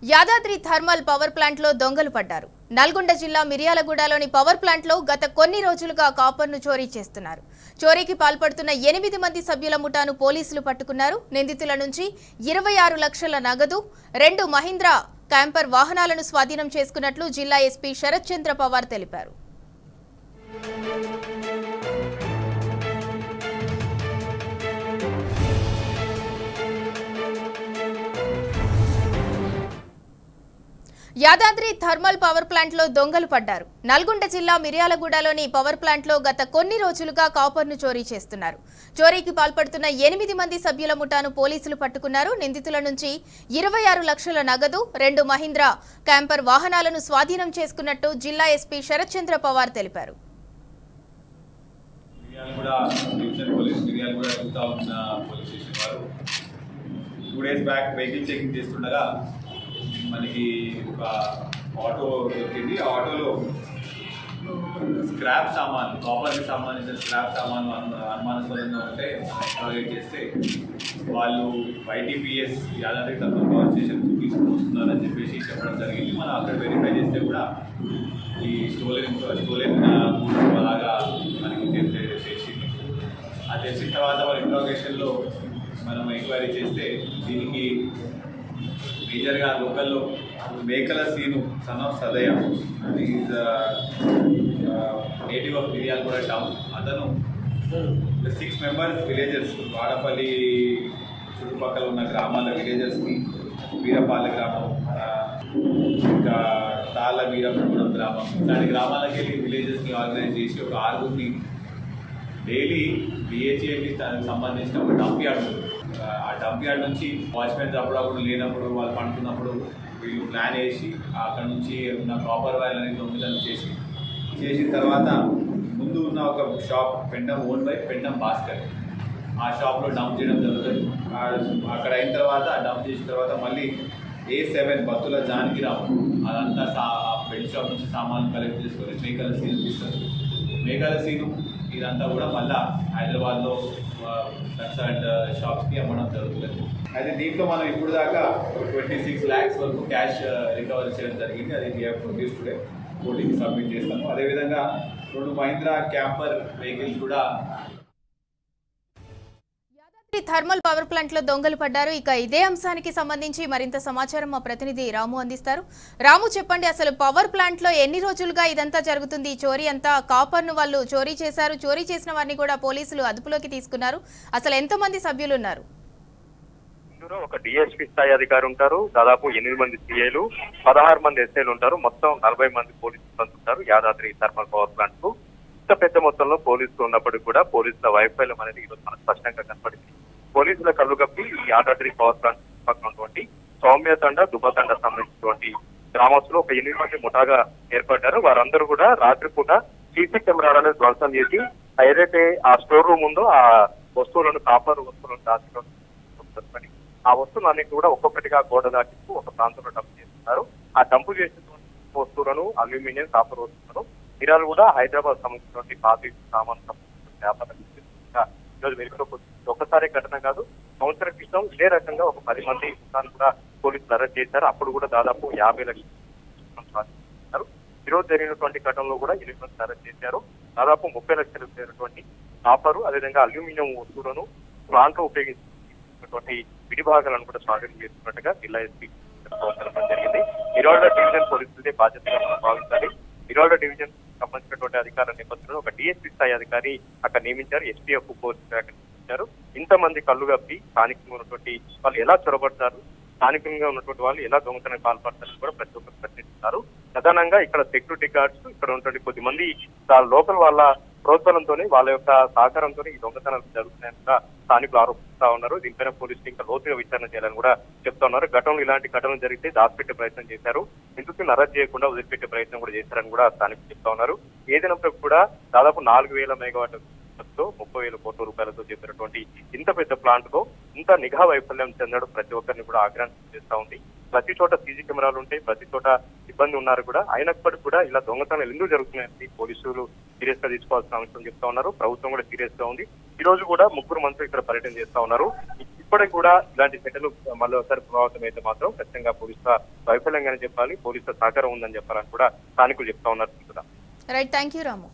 Yadadri thermal power ప్లాంట్లో దొంగలు పడ్డారు. నల్గొండ జిల్లా మిర్యాలగూడలోని పవర్ ప్లాంట్లో గత కొన్ని రోజులుగా కాపర్ను చోరీ చేస్తున్నారు. చోరీకి పాల్పడుతున్న 8 మంది సభ్యుల ముఠాను పోలీసులు పట్టుకున్నారు. నిందితుల నుంచి 26 లక్షల నగదు, 2 మహీంద్రా క్యాంపర్ వాహనాలను స్వాధీనం చేసుకున్నట్లు జిల్లా ఎస్పీ శరత్ చంద్ర పవార్ తెలిపారు. యాదాద్రి థర్మల్ పవర్ ప్లాంట్లో దొంగలు పడ్డారు. నల్గొండ జిల్లా మిర్యాలగూడలోని పవర్ ప్లాంట్లో గత కొన్ని రోజులుగా కాపర్ను చోరీ చేస్తున్నారు. చోరీకి పాల్పడుతున్న 8 మంది సభ్యుల ముఠాను పోలీసులు పట్టుకున్నారు. నిందితుల నుంచి 26 లక్షల నగదు, 2 మహీంద్రా క్యాంపర్ వాహనాలను స్వాధీనం చేసుకున్నట్టు జిల్లా ఎస్పీ శరత్ చంద్ర పవార్ తెలిపారు. మనకి ఒక ఆటో దొరికింది. ఆ ఆటోలో స్క్రాప్ సామాన్, కాపర్కి సంబంధించిన స్క్రాప్ సామాన్ అనుమానాస్పదంగా ఉంటే ఇంట్రాగేట్ చేస్తే వాళ్ళు YTPS Yadadri thermal power station తీసుకుని వస్తున్నారని చెప్పేసి చెప్పడం జరిగింది. మనం అక్కడ వెరిఫై చేస్తే కూడా ఈ స్టోలెన్ అలాగా మనకి తెలిసింది. అది తెలిసిన తర్వాత వాళ్ళ ఇంట్రాగేషన్లో మనం ఎంక్వైరీ చేస్తే దీనికి మేజర్గా లోకల్లో Mekala Seenu son of Sadaya is native of Miryalaguda town. అతను 6 మెంబర్స్ విలేజర్స్, వాడపల్లి చుట్టుపక్కల ఉన్న గ్రామాల విలేజర్స్ని, వీరపాల గ్రామం, ఇంకా తాళ్ళ వీరపురం గ్రామం, ఇలాంటి గ్రామాలకి వెళ్ళి విలేజెస్ని ఆర్గనైజ్ చేసి ఒక 6గురిని డైలీ BHAకి సంబంధించిన ఒక డంప్ యార్డ్ ఉంది. ఆ డంప్ యార్డ్ నుంచి వాచ్మెన్స్ అప్పుడప్పుడు లేనప్పుడు వాళ్ళు పండుకున్నప్పుడు వీళ్ళు ప్లాన్ వేసి అక్కడ నుంచి ఉన్న కాపర్ వైర్ అనేది దొంగతనం చేసిన తర్వాత ముందు ఉన్న ఒక shop Pendem own by Pendem Bhaskar, ఆ షాప్లో డంప్ చేయడం జరుగుతుంది. అక్కడ అయిన తర్వాత డంప్ చేసిన తర్వాత మళ్ళీ A7 బత్తుల జానకిరావు అదంతా బెడ్ షాప్ నుంచి సామాన్లు కలెక్ట్ చేసుకొని మేకల సీను తీస్తారు. మేకల సీను ఇదంతా కూడా మళ్ళీ హైదరాబాద్లో కన్సర్ట్ షాప్స్కి అమ్మడం జరుగుతుంది. అయితే దీంట్లో మనం ఇప్పుడు దాకా 26 lakhs వరకు క్యాష్ రికవరీ చేయడం జరిగింది. అది ప్రొడ్యూస్ టుడే కోర్టుకి సబ్మిట్ చేస్తాము. అదేవిధంగా 2 మహీంద్రా క్యాంపర్ వెహికల్స్ కూడా. యాదాద్రి థర్మల్ పవర్ ప్లాంట్లో దొంగలు పడ్డారు. ఇక ఇదే అంశానికి సంబంధించి మరింత సమాచారం మా ప్రతినిధి రాము అందిస్తారు. రాము, చెప్పండి, అసలు పవర్ ప్లాంట్లో ఎన్ని రోజులుగా ఇదంతా జరుగుతుంది? చోరీ అంతా కాపర్ను వాళ్ళు చోరీ చేశారు. చోరీ చేసిన వారిని కూడా పోలీసులు అదుపులోకి తీసుకున్నారు. అసలు ఎంతమంది సభ్యులు ఉన్నారు? ఒక DSP స్థాయి అధికారి ఉంటారు, దాదాపు 8 మంది CIలు, 16 మంది SIలు ఉంటారు, మొత్తం 40 మంది పోలీసులు ఉంటారు. యాదాద్రి థర్మల్ పవర్ ప్లాంట్ కు ఇంత పెద్ద మొత్తంలో పోలీసులు ఉన్నప్పటికీ కూడా పోలీసుల వైఫల్యం అనేది ఈరోజు మనకు స్పష్టంగా కనపడింది. పోలీసుల కళ్ళు కప్పి ఈ యాదాద్రి పవర్ ప్లాంట్ పక్కనటువంటి సౌమ్య తండ, దుబ్బ తండ సంబంధించినటువంటి గ్రామస్తులు ఒక 8 మంది ముఠాగా ఏర్పడ్డారు. వారందరూ కూడా రాత్రిపూట CC కెమెరాలను ధ్వంసం చేసి ఏదైతే ఆ స్టోర్ రూమ్ ఉందో ఆ వస్తువులను, కాపర్ వస్తువులను దాచుకొని ఆ వస్తువులన్నింటి కూడా ఒక్కొక్కటిగా గోడ దాటిస్తూ ఒక ప్రాంతంలో డంప్ చేస్తున్నారు. ఆ డంపు చేసినటువంటి వస్తువులను, అల్యూమినియం, కాపర్ వస్తువులను మిర్యాలు కూడా హైదరాబాద్ సంబంధించినటువంటి పాతి సామాన్ సంబంధించిన వ్యాపారం ఈరోజు వెలుగులోకి వచ్చింది. ఒకసారి ఘటన కాదు, సంవత్సరం క్రితం ఇదే రకంగా ఒక 10 మంది కూడా పోలీసులు అరెస్ట్ చేశారు. అప్పుడు కూడా దాదాపు 50 లక్షలు. ఈరోజు జరిగినటువంటి ఘటనలో కూడా 8 మంది అరెస్ట్ చేశారు. దాదాపు 30 లక్షలు చేరినటువంటి కాపరు, అదేవిధంగా అల్యూమినియం వస్తువులను ప్లాంట్లో ఉపయోగించినటువంటి విడిభాగాలను కూడా స్వాధీనం చేస్తున్నట్టుగా జిల్లా ఎస్పీ జరిగింది. మిర్యాల డివిజన్ పోలీసులదే బాధ్యతగా భావించాలి. మిర్యాల డివిజన్ సంబంధించినటువంటి అధికారుల నేపథ్యంలో ఒక DSP స్థాయి అధికారి అక్కడ నియమించారు. SPF పోలీసు శాఖ నియమించారు. ఇంతమంది కళ్ళు కప్పి స్థానికంగా ఉన్నటువంటి వాళ్ళు ఎలా చొరబడతారు, స్థానికంగా ఉన్నటువంటి వాళ్ళు ఎలా దొంగతనానికి పాల్పడతారని కూడా ప్రతి ఒక్కరు ప్రశ్నిస్తున్నారు. ప్రధానంగా ఇక్కడ సెక్యూరిటీ గార్డ్స్, ఇక్కడ ఉన్నటువంటి కొద్దిమంది లోకల్ వాళ్ళ ప్రోత్సాహంతోనే, వాళ్ళ యొక్క సహకారంతో ఈ దొంగతనాలు జరుగుతున్నాయని కూడా స్థానికులు ఆరోపిస్తా ఉన్నారు. దీనిపైన పోలీసులు ఇంకా లోతుగా విచారణ చేయాలని కూడా చెప్తా ఉన్నారు. గతంలో ఇలాంటి ఘటనలు జరిగితే దాచిపెట్టే ప్రయత్నం చేశారు, నిందితులను అరెస్ట్ చేయకుండా వదిలిపెట్టే ప్రయత్నం కూడా చేశారని కూడా స్థానికులు చెప్తా ఉన్నారు. ఏదైనప్పటికీ కూడా దాదాపు 4000 మెగావాట్ 30,000 కోట్ల రూపాయలతో చెప్పినటువంటి ఇంత పెద్ద ప్లాంట్ తో ఇంత నిఘా వైఫల్యం చెందడం ప్రతి ఒక్కరిని కూడా ఆగ్రహం చేస్తా ఉంది. ప్రతి చోట CC కెమెరాలు ఉంటాయి, ప్రతి చోట సిబ్బంది ఉన్నారు కూడా, అయినప్పటికీ కూడా ఇలా దొంగతనాలు ఎందుకు జరుగుతున్నాయని పోలీసులు సీరియస్ గా తీసుకోవాల్సిన అంశం చెప్తా ఉన్నారు. ప్రభుత్వం కూడా సీరియస్ గా ఉంది. ఈ రోజు కూడా 3 మంత్రులు ఇక్కడ పర్యటన చేస్తా ఉన్నారు. ఇప్పటికి కూడా ఇలాంటి సెటలు మళ్ళీ ఒకసారి ప్రభావితం అయితే మాత్రం ఖచ్చితంగా పోలీసుల వైఫల్యంగానే చెప్పాలి, పోలీసుల సహకారం ఉందని చెప్పాలని కూడా స్థానికులు చెప్తా ఉన్నారు. Right, thank you Ramu.